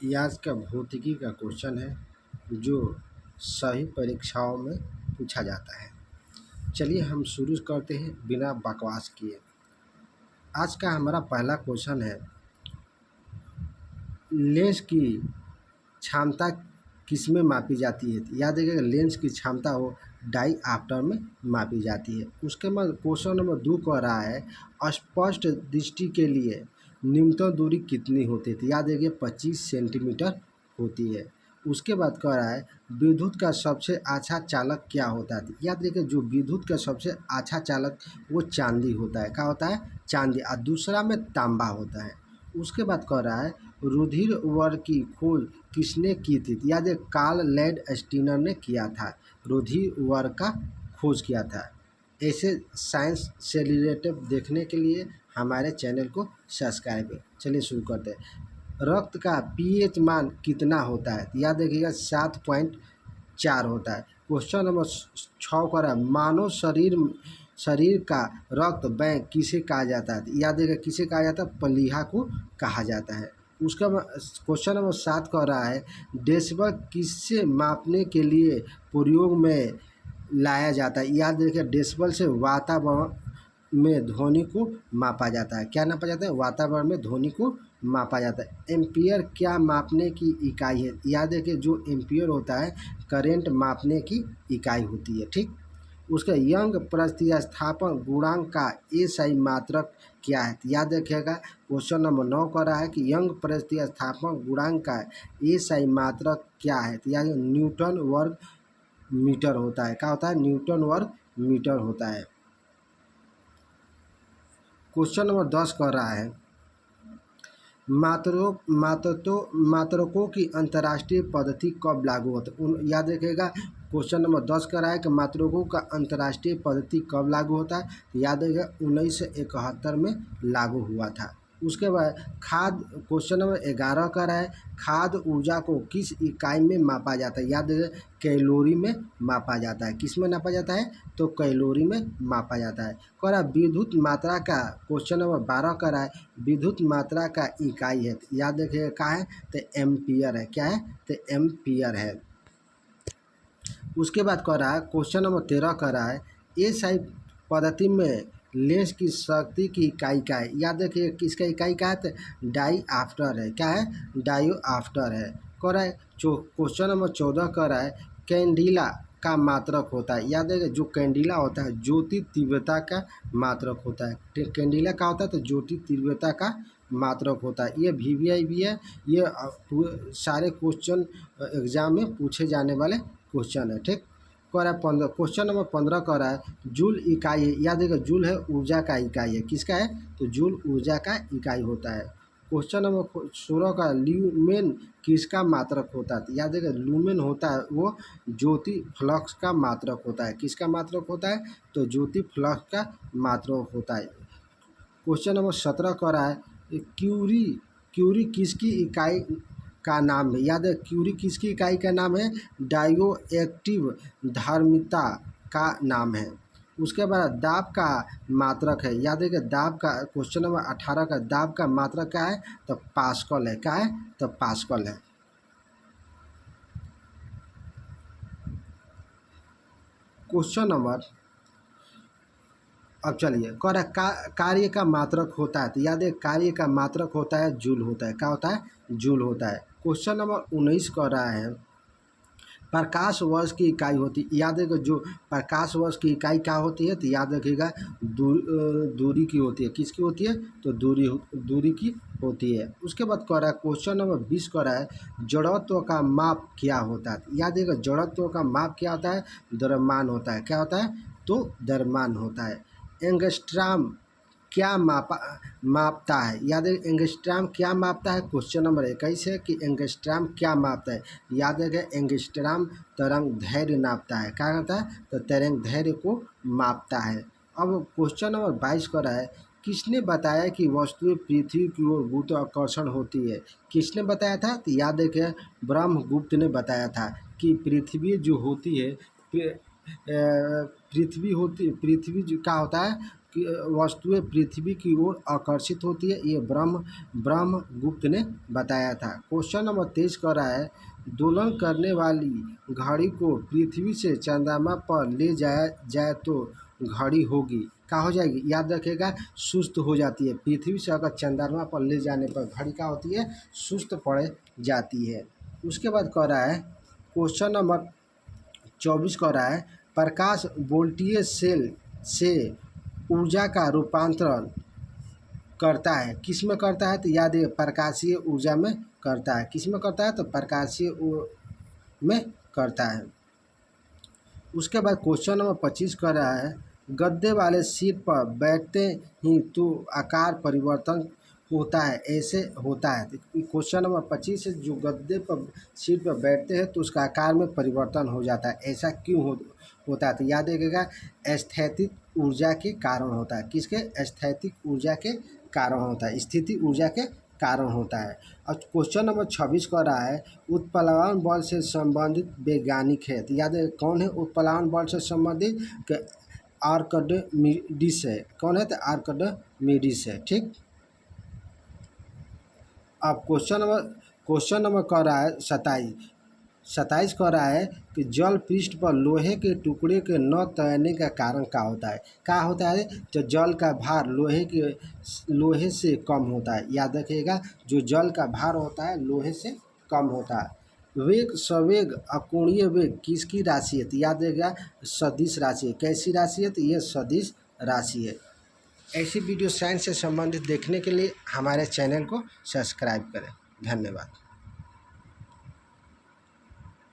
ये आज का भौतिकी का क्वेश्चन है जो सभी परीक्षाओं में पूछा जाता है। चलिए हम शुरू करते हैं बिना बकवास किए। आज का हमारा पहला क्वेश्चन है, लेंस की क्षमता किसमें मापी जाती है? याद रखिएगा, लेंस की क्षमता वो डायऑप्टर में मापी जाती है। उसके बाद क्वेश्चन नंबर 2 कह रहा है, स्पष्ट दृष्टि के लिए न्यूनतम दूरी कितनी होती है? याद रखिए 25 सेंटीमीटर होती है। उसके बाद कह रहा है, विद्युत का सबसे अच्छा चालक क्या होता है? याद रखिए, जो विद्युत का सबसे अच्छा चालक वो चांदी होता है। क्या होता है? चांदी। और दूसरा में तांबा होता है। उसके बाद कह रहा है, रुधिर वर्ग की खोज किसने की थी? याद है, कार्ल लैंडस्टीनर ने किया था। रुधिर वर्ग का खोज किया था। ऐसे साइंस से रिलेटेड देखने के लिए हमारे चैनल को सब्सक्राइब करें। चलिए शुरू करते हैं। रक्त का पीएच मान कितना होता है? याद रखिएगा 7.4 होता है। क्वेश्चन नंबर 6 का रहा है, मानव शरीर का रक्त बैंक किसे कहा जाता है? याद रखिएगा किसे कहा जाता है? प्लीहा को कहा जाता है। उसका क्वेश्चन नंबर 7 कह रहा है, डेसिबल किससे मापने के लिए प्रयोग में लाया जाता है? याद रखिए, डेसिबल से वातावरण में ध्वनि को मापा जाता है। क्या नापा जाता है? वातावरण में ध्वनि को मापा जाता है। एम्पियर क्या मापने की इकाई है? याद रखिए, जो एम्पियर होता है करंट मापने की इकाई होती है। ठीक। उसका यंग प्रतिस्थापन गुणांक का एसआई मात्रक क्या है? याद रखिएगा, क्वेश्चन नंबर 9 कह रहा है कि यंग प्रतिस्थापन गुणांक का एसआई मात्रक क्या है? तो याद न्यूटन वर्ग मीटर होता है। क्या होता है? न्यूटन वर्ग मीटर होता है। क्वेश्चन नंबर 10 कह रहा है, मात्रकों की अंतर्राष्ट्रीय पद्धति कब लागू होता है? याद रखिएगा, क्वेश्चन नंबर 10 कह रहा है कि मात्रकों का अंतर्राष्ट्रीय पद्धति कब लागू होता है? याद रखिएगा 1971 में लागू हुआ था। उसके बाद क्वेश्चन नंबर 11 कह रहा है, खाद्य ऊर्जा को किस इकाई में मापा जाता है? याद रखिएगा कैलोरी में मापा जाता है। किस में नापा जाता है? तो कैलोरी में मापा जाता है। कह रहा है विद्युत मात्रा का, क्वेश्चन नंबर 12 कह रहा है विद्युत मात्रा का इकाई है। याद रखिएगा क्या है? तो एम्पियर है। क्या है? तो एम्पियर है। उसके बाद कह रहा है क्वेश्चन नंबर 13 कह रहा है, एसआई पद्धति में लेंस की शक्ति की इकाई क्या है? याद रखिए किसका इकाई क्या है? तो डायऑप्टर है। क्या है? डायऑप्टर है। कह रहा है क्वेश्चन नंबर 14 कह रहा है, कैंडिला का मात्रक होता है। याद रखिए, जो कैंडिला होता है ज्योति तीव्रता का मात्रक होता है। कैंडिला का होता है तो ज्योति तीव्रता का मात्रक होता है। ये वीवीआई भी है। ये सारे क्वेश्चन एग्जाम में पूछे जाने वाले क्वेश्चन है। ठीक। कह रहा है 15, क्वेश्चन नंबर 15 कह रहा है जूल इकाई है। याद रखिएगा जूल है ऊर्जा का इकाई है। किसका है? तो जूल ऊर्जा का इकाई होता है। क्वेश्चन नंबर 16 का ल्यूमेन किसका मात्रक होता है? याद रखिएगा लूमेन होता है वो ज्योति फ्लक्स का मात्रक होता है। किसका मात्रक होता है? तो ज्योति फ्लक्स का मात्रक होता है। क्वेश्चन नंबर 17 कह रहा है क्यूरी किसकी इकाई का नाम है? याद है क्यूरी किसकी इकाई का नाम है? डायोएक्टिव धार्मिकता का नाम है। उसके बाद दाब का मात्रक है। याद है कि दाब का, क्वेश्चन नंबर 18 का दाब का मात्रक क्या है? तो पास्कल है। क्या है? तो पास्कल है। क्वेश्चन नंबर, अब चलिए कह रहा है कार्य का मात्रक होता है। तो याद है कार्य का मात्रक होता है जूल होता है। क्या होता है? जूल होता है। क्वेश्चन नंबर 19 कह रहा है प्रकाश वर्ष की इकाई होती है। याद रखिएगा जो प्रकाश वर्ष की इकाई क्या होती है? तो याद रखिएगा दूरी की होती है। किसकी होती है? तो दूरी की होती है। उसके बाद कह रहा है क्वेश्चन नंबर 20 कह रहा है जड़त्व का माप क्या होता है? याद रखिएगा जड़त्व का माप क्या होता है? द्रव्यमान होता है। क्या होता है? तो द्रव्यमान होता है। एंगस्ट्रॉम क्या मापता है? याद है एंगस्ट्रॉम क्या मापता है? क्वेश्चन नंबर 21 है कि एंगस्ट्रॉम क्या मापता है? याद रखें एंगस्ट्रॉम तरंग धैर्य नापता है। क्या करता है? तो तरंग धैर्य को मापता है। अब क्वेश्चन नंबर 22 कर रहा है किसने बताया कि वस्तुएं पृथ्वी की ओर गुरुत्वाकर्षण होती है? किसने बताया था? तो याद रखें ब्रह्मगुप्त ने बताया था कि पृथ्वी जो होती है, पृथ्वी जो क्या होता है वस्तुएं पृथ्वी की ओर आकर्षित होती है, ये ब्रह्मगुप्त ने बताया था। क्वेश्चन नंबर 23 कह रहा है, दोलन करने वाली घड़ी को पृथ्वी से चंद्रमा पर ले जाया जाए तो घड़ी होगी, क्या हो जाएगी? याद रखिएगा, सुस्त हो जाती है। पृथ्वी से अगर चंद्रमा पर ले जाने पर घड़ी क्या होती है? सुस्त पड़ जाती है। उसके बाद कह रहा है क्वेश्चन नंबर 24 कह रहा है, प्रकाश वोल्टीय सेल से ऊर्जा का रूपांतरण करता है, किस में करता है? तो याद है, प्रकाशीय ऊर्जा में करता है। किस में करता है? तो प्रकाशीय में करता है। उसके बाद क्वेश्चन नंबर 25 कर रहा है, गद्दे वाले सीट पर बैठते ही तो आकार परिवर्तन होता है, ऐसे होता है। क्वेश्चन नंबर 25 है, जो गद्दे पर सीट पर बैठते हैं तो उसका आकार में परिवर्तन हो जाता है, ऐसा क्यों होता है? तो याद रखिएगा, स्थैतिक ऊर्जा के कारण होता है। किसके? स्थैतिक ऊर्जा के कारण होता है, स्थिति ऊर्जा के कारण होता है। और क्वेश्चन नंबर 26 कह रहा है, उत्प्लावन बल से संबंधित वैज्ञानिक है। तो याद है, कौन है उत्प्लावन बल से संबंधित? आर्किमिडीज है। कौन है? तो आर्किमिडीज है। ठीक। अब क्वेश्चन नंबर कह रहा है 27 कह रहा है कि जल पृष्ठ पर लोहे के टुकड़े के न तैरने का कारण क्या होता है? क्या होता है? तो जल का भार लोहे से कम होता है। याद रखिएगा, जो जल का भार होता है लोहे से कम होता है। वेग, सवेग, अकोणीय वेग किसकी राशि है? तो याद रखिएगा, सदिश राशि है। कैसी राशि है? तो यह सदिश राशि है। ऐसी वीडियो साइंस से संबंधित देखने के लिए हमारे चैनल को सब्सक्राइब करें। धन्यवाद।